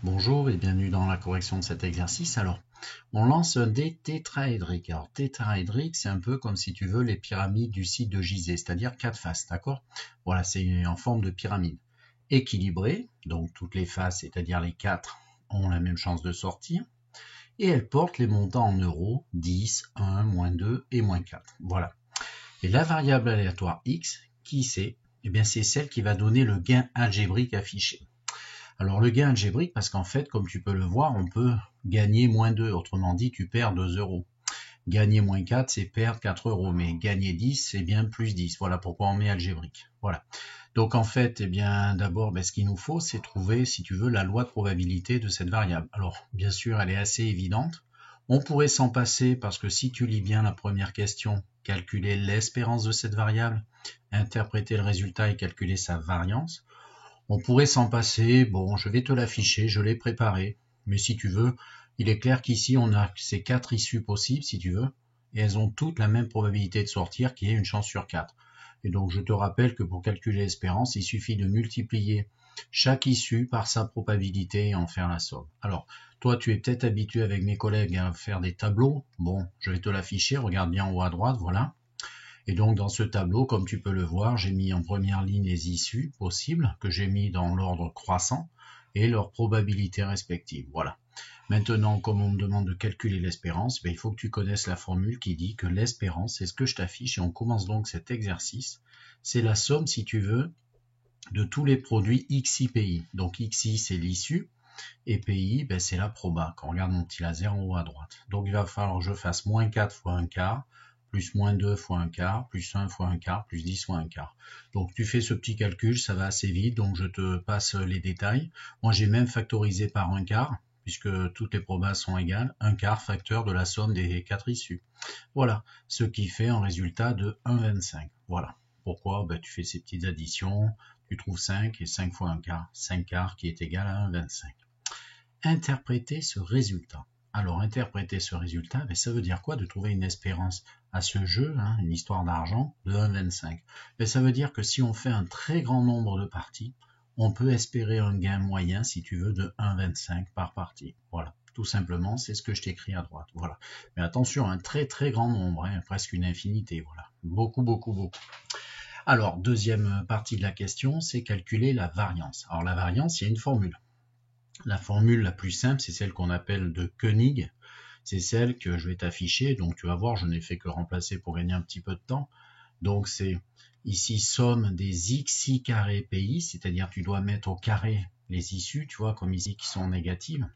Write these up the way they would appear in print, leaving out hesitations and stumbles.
Bonjour et bienvenue dans la correction de cet exercice. Alors, on lance des tétraédriques. Alors, tétraédriques, c'est un peu comme si tu veux les pyramides du site de Gizeh, c'est-à-dire 4 faces, d'accord? Voilà, c'est en forme de pyramide. Équilibrée, donc toutes les faces, c'est-à-dire les 4, ont la même chance de sortir. Et elles portent les montants en euros, 10, 1, moins 2 et moins 4. Voilà. Et la variable aléatoire x, qui c'est? Eh bien, c'est celle qui va donner le gain algébrique affiché. Alors le gain algébrique, parce qu'en fait, comme tu peux le voir, on peut gagner moins 2, autrement dit, tu perds 2 euros. Gagner moins 4, c'est perdre 4 euros, mais gagner 10, c'est bien plus 10. Voilà pourquoi on met algébrique. Voilà. Donc en fait, eh bien d'abord, ce qu'il nous faut, c'est trouver, si tu veux, la loi de probabilité de cette variable. Alors, bien sûr, elle est assez évidente. On pourrait s'en passer parce que si tu lis bien la première question, calculer l'espérance de cette variable, interpréter le résultat et calculer sa variance. On pourrait s'en passer, bon, je vais te l'afficher, je l'ai préparé, mais si tu veux, il est clair qu'ici, on a ces 4 issues possibles, si tu veux, et elles ont toutes la même probabilité de sortir, qui est une chance sur 4. Et donc, je te rappelle que pour calculer l'espérance, il suffit de multiplier chaque issue par sa probabilité et en faire la somme. Alors, toi, tu es peut-être habitué avec mes collègues à faire des tableaux. Bon, je vais te l'afficher, regarde bien en haut à droite, voilà. Et donc dans ce tableau, comme tu peux le voir, j'ai mis en première ligne les issues possibles, que j'ai mis dans l'ordre croissant, et leurs probabilités respectives. Voilà. Maintenant, comme on me demande de calculer l'espérance, il faut que tu connaisses la formule qui dit que l'espérance, c'est ce que je t'affiche, et on commence donc cet exercice. C'est la somme, si tu veux, de tous les produits XI-PI. Donc XI, c'est l'issue, et PI, c'est la proba. Quand on regarde mon petit laser en haut à droite. Donc il va falloir que je fasse moins 4 fois 1 quart, plus moins 2 fois 1 quart, plus 1 fois 1 quart, plus 10 fois 1 quart. Donc tu fais ce petit calcul, ça va assez vite, donc je te passe les détails. Moi j'ai même factorisé par 1 quart, puisque toutes les probas sont égales, 1 quart facteur de la somme des 4 issues. Voilà, ce qui fait un résultat de 1,25. Voilà. Pourquoi? Tu fais ces petites additions, tu trouves 5, et 5 fois 1 quart, 5 quarts qui est égal à 1,25. Interpréter ce résultat. Alors, interpréter ce résultat, ça veut dire quoi de trouver une espérance à ce jeu, une histoire d'argent, de 1,25? Ça veut dire que si on fait un très grand nombre de parties, on peut espérer un gain moyen, si tu veux, de 1,25 par partie. Voilà, tout simplement, c'est ce que je t'écris à droite. Voilà. Mais attention, un très très grand nombre, presque une infinité. Voilà, beaucoup, beaucoup, beaucoup. Alors, deuxième partie de la question, c'est calculer la variance. Alors, la variance, il y a une formule. La formule la plus simple, c'est celle qu'on appelle de Koenig. C'est celle que je vais t'afficher. Donc tu vas voir, je n'ai fait que remplacer pour gagner un petit peu de temps. Donc c'est ici somme des xi carré pi, c'est-à-dire tu dois mettre au carré les issues, tu vois, comme ici qui sont négatives.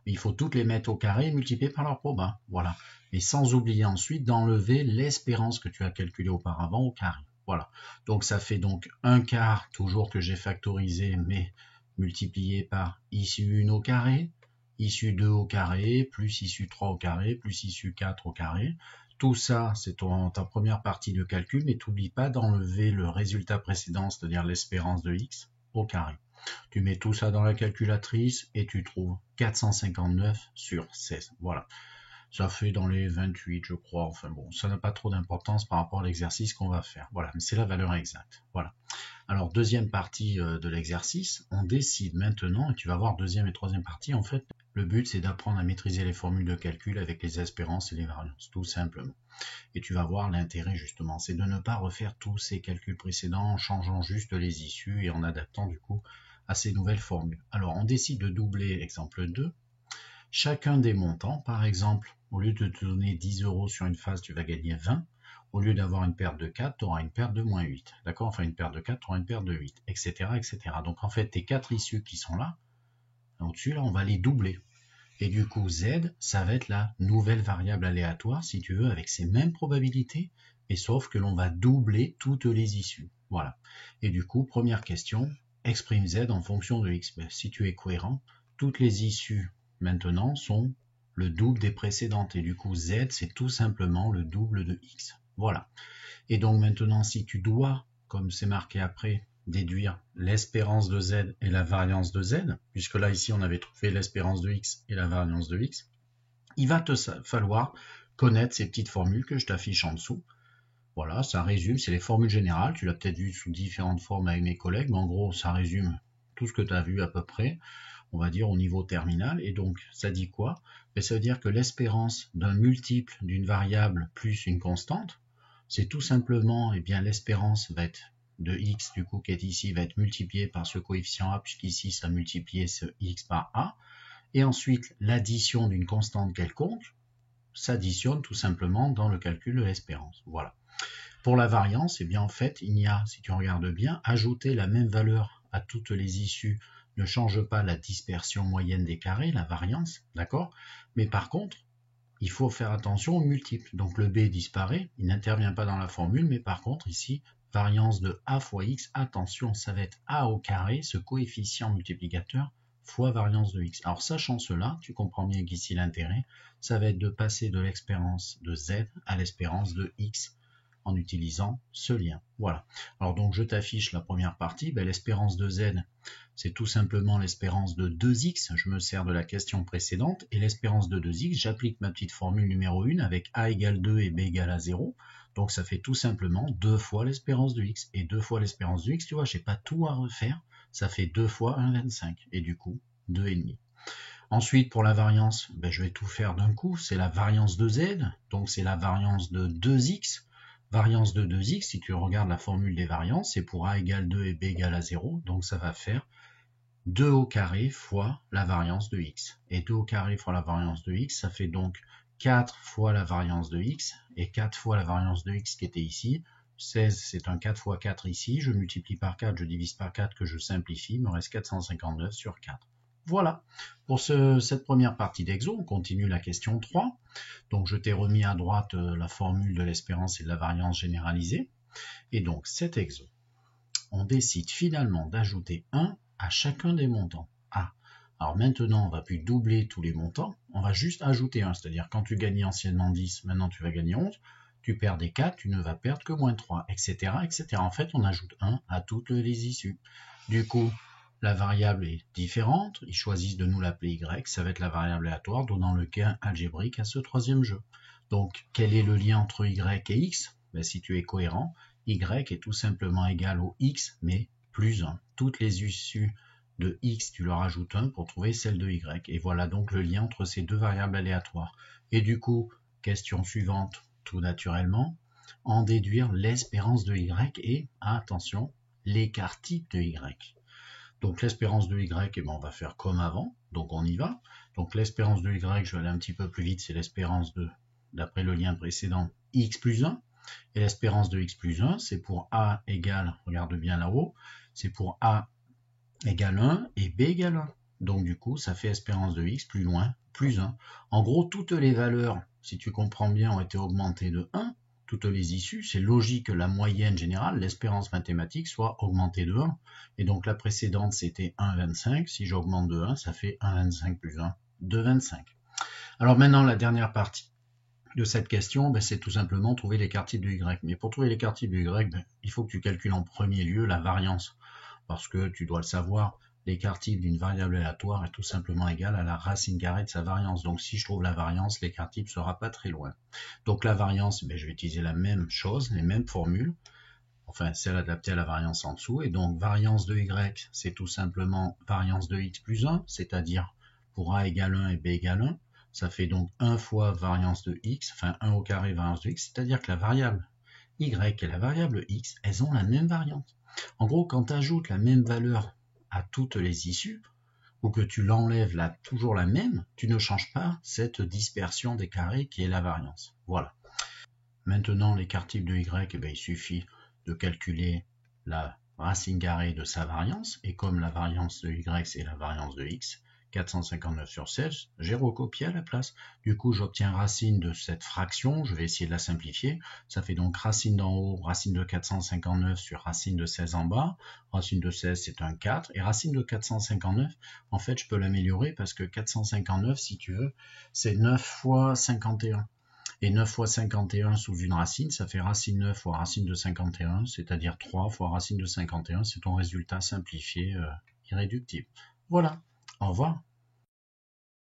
Mais il faut toutes les mettre au carré et multiplier par leur proba. Voilà. Et sans oublier ensuite d'enlever l'espérance que tu as calculée auparavant au carré. Voilà. Donc ça fait donc 1 quart, toujours que j'ai factorisé, mais multiplié par issue 1 au carré, issue 2 au carré, plus issue 3 au carré, plus issue 4 au carré. Tout ça, c'est ta première partie de calcul, mais tu n'oublies pas d'enlever le résultat précédent, c'est-à-dire l'espérance de x, au carré. Tu mets tout ça dans la calculatrice et tu trouves 459 sur 16. Voilà. Ça fait dans les 28, je crois. Enfin bon, ça n'a pas trop d'importance par rapport à l'exercice qu'on va faire. Voilà, mais c'est la valeur exacte. Voilà. Alors, deuxième partie de l'exercice, on décide maintenant, et tu vas voir deuxième et troisième partie, en fait, le but c'est d'apprendre à maîtriser les formules de calcul avec les espérances et les variances, tout simplement. Et tu vas voir l'intérêt justement, c'est de ne pas refaire tous ces calculs précédents en changeant juste les issues et en adaptant du coup à ces nouvelles formules. Alors, on décide de doubler exemple 2. Chacun des montants, par exemple, au lieu de te donner 10 euros sur une phase, tu vas gagner 20. Au lieu d'avoir une perte de 4, tu auras une perte de moins 8. D'accord? Enfin, une perte de 4, tu auras une perte de 8, etc., etc. Donc, en fait, tes 4 issues qui sont là, au-dessus, là, on va les doubler. Et du coup, Z, ça va être la nouvelle variable aléatoire, si tu veux, avec ces mêmes probabilités, et sauf que l'on va doubler toutes les issues. Voilà. Et du coup, première question, exprime Z en fonction de X. Si tu es cohérent, toutes les issues maintenant sont le double des précédentes. Et du coup, Z, c'est tout simplement le double de X. Voilà. Et donc maintenant, si tu dois, comme c'est marqué après, déduire l'espérance de Z et la variance de Z, puisque là, ici, on avait trouvé l'espérance de X et la variance de X, il va te falloir connaître ces petites formules que je t'affiche en dessous. Voilà, ça résume, c'est les formules générales. Tu l'as peut-être vu sous différentes formes avec mes collègues, mais en gros, ça résume tout ce que tu as vu à peu près. on va dire au niveau terminal. Et donc, ça dit quoi? Ben, ça veut dire que l'espérance d'un multiple d'une variable plus une constante, c'est tout simplement, eh bien, l'espérance va être de x, du coup, qui est ici, va être multiplié par ce coefficient a, puisqu'ici, ça multiplié ce x par a. Et ensuite, l'addition d'une constante quelconque s'additionne tout simplement dans le calcul de l'espérance. Voilà. Pour la variance, eh bien, en fait, il y a, si tu regardes bien, ajouter la même valeur à toutes les issues ne change pas la dispersion moyenne des carrés, la variance, d'accord? Mais par contre, il faut faire attention aux multiples. Donc le b disparaît, il n'intervient pas dans la formule, mais par contre ici, variance de a fois x, attention, ça va être a au carré, ce coefficient multiplicateur, fois variance de x. Alors sachant cela, tu comprends bien qu'ici l'intérêt, ça va être de passer de l'espérance de z à l'espérance de x en utilisant ce lien. Voilà. Alors donc je t'affiche la première partie, ben, l'espérance de z, c'est tout simplement l'espérance de 2x, je me sers de la question précédente, et l'espérance de 2x, j'applique ma petite formule numéro 1 avec a égale 2 et b égale à 0, donc ça fait tout simplement 2 fois l'espérance de x, et 2 fois l'espérance de x, tu vois, j'ai pas tout à refaire, ça fait 2 fois 1,25, et du coup, 2,5. Ensuite, pour la variance, ben, je vais tout faire d'un coup, c'est la variance de z, donc c'est la variance de 2x, variance de 2x, si tu regardes la formule des variances, c'est pour a égale 2 et b égale à 0, donc ça va faire 2 au carré fois la variance de x. Et 2 au carré fois la variance de x, ça fait donc 4 fois la variance de x, et 4 fois la variance de x qui était ici. 16, c'est un 4 fois 4 ici, je multiplie par 4, je divise par 4 que je simplifie, il me reste 459 sur 4. Voilà, pour cette première partie d'exo, on continue la question 3. Donc je t'ai remis à droite la formule de l'espérance et de la variance généralisée. Et donc cet exo, on décide finalement d'ajouter 1 à chacun des montants. Ah, alors maintenant on ne va plus doubler tous les montants, on va juste ajouter 1. C'est-à-dire quand tu gagnais anciennement 10, maintenant tu vas gagner 11. Tu perds des 4, tu ne vas perdre que moins 3, etc., etc. En fait, on ajoute 1 à toutes les issues. Du coup, la variable est différente, ils choisissent de nous l'appeler y, ça va être la variable aléatoire, donnant le gain algébrique à ce troisième jeu. Donc, quel est le lien entre y et x? Ben, si tu es cohérent, y est tout simplement égal au x, mais plus 1. Toutes les issues de x, tu leur ajoutes 1 pour trouver celle de y. Et voilà donc le lien entre ces deux variables aléatoires. Et du coup, question suivante, tout naturellement, en déduire l'espérance de y et, attention, l'écart type de y. Donc l'espérance de y, eh ben, on va faire comme avant, donc on y va. Donc l'espérance de y, je vais aller un petit peu plus vite, c'est l'espérance de, d'après le lien précédent, x plus 1. Et l'espérance de x plus 1, c'est pour a égale, regarde bien là-haut, c'est pour a égale 1 et b égale 1. Donc du coup, ça fait espérance de x plus loin, plus 1. En gros, toutes les valeurs, si tu comprends bien, ont été augmentées de 1. Toutes les issues, c'est logique que la moyenne générale, l'espérance mathématique, soit augmentée de 1. Et donc la précédente, c'était 1,25. Si j'augmente de 1, ça fait 1,25 plus 1, 2,25. Alors maintenant, la dernière partie de cette question, ben, c'est tout simplement trouver l'écart type de y. Mais pour trouver l'écart type de y, ben, il faut que tu calcules en premier lieu la variance. Parce que tu dois le savoir, l'écart type d'une variable aléatoire est tout simplement égal à la racine carrée de sa variance. Donc si je trouve la variance, l'écart type ne sera pas très loin. Donc la variance, ben, je vais utiliser la même chose, les mêmes formules, enfin celle adaptée à la variance en dessous. Et donc variance de y, c'est tout simplement variance de x plus 1, c'est-à-dire pour a égale 1 et b égale 1, ça fait donc 1 fois variance de x, enfin 1 au carré variance de x, c'est-à-dire que la variable y et la variable x, elles ont la même variante. En gros, quand tu ajoutes la même valeur à toutes les issues, ou que tu l'enlèves toujours la même, tu ne changes pas cette dispersion des carrés qui est la variance. Voilà. Maintenant, l'écart type de y, eh bien, il suffit de calculer la racine carrée de sa variance, et comme la variance de y, c'est la variance de x, 459 sur 16, j'ai recopié à la place. Du coup, j'obtiens racine de cette fraction, je vais essayer de la simplifier. Ça fait donc racine d'en haut, racine de 459 sur racine de 16 en bas. Racine de 16, c'est un 4. Et racine de 459, en fait, je peux l'améliorer parce que 459, si tu veux, c'est 9 fois 51. Et 9 fois 51 sous une racine, ça fait racine 9 fois racine de 51, c'est-à-dire 3 fois racine de 51. C'est ton résultat simplifié irréductible. Voilà. Au revoir.